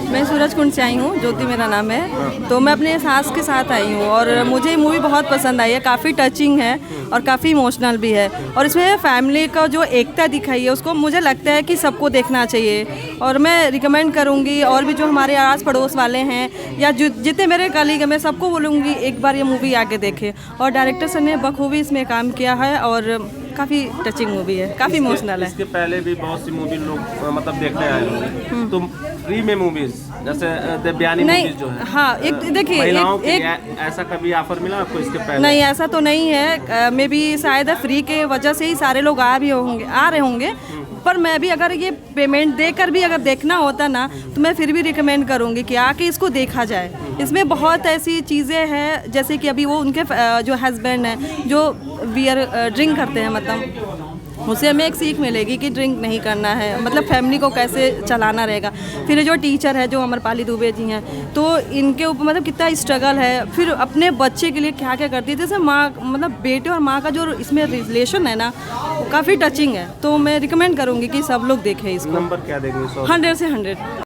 मैं सूरजकुंड से आई हूँ, ज्योति मेरा नाम है। तो मैं अपने सास के साथ आई हूँ और मुझे ये मूवी बहुत पसंद आई है। काफ़ी टचिंग है और काफ़ी इमोशनल भी है। और इसमें फैमिली का जो एकता दिखाई है उसको मुझे लगता है कि सबको देखना चाहिए। और मैं रिकमेंड करूँगी और भी जो हमारे आस पड़ोस वाले हैं या जितने मेरे कलीग हैं, मैं सबको बोलूँगी एक बार ये मूवी आके देखें। और डायरेक्टर सर ने बखूबी इसमें काम किया है और काफ़ी टचिंग मूवी है, काफ़ी इमोशनल है। इसके पहले भी बहुत सी मूवी लोग मतलब देखने आए होंगे, तो फ्री में मूवीज जैसे देवयानी मूवीज जो है, हाँ, एक देखिए महिलाओं के लिए ऐसा कभी ऑफर मिला आपको इसके पहले? नहीं, ऐसा तो नहीं है। मे बी शायद फ्री के वजह से ही सारे लोग आ रहे होंगे। पर मैं भी अगर ये पेमेंट देकर भी अगर देखना होता ना, तो मैं फिर भी रिकमेंड करूँगी कि आके इसको देखा जाए। इसमें बहुत ऐसी चीज़ें हैं, जैसे कि अभी वो उनके जो हस्बैंड हैं जो बियर ड्रिंक करते हैं, मतलब उससे हमें एक सीख मिलेगी कि ड्रिंक नहीं करना है, मतलब फैमिली को कैसे चलाना रहेगा। फिर जो टीचर है जो अमरपाली दुबे जी हैं, तो इनके ऊपर मतलब कितना स्ट्रगल है। फिर अपने बच्चे के लिए क्या क्या करती है, जैसे माँ, मतलब बेटे और माँ का जो इसमें रिलेशन है ना, वो काफ़ी टचिंग है। तो मैं रिकमेंड करूँगी कि सब लोग देखें इसको। नंबर क्या देंगे? 100 से 100।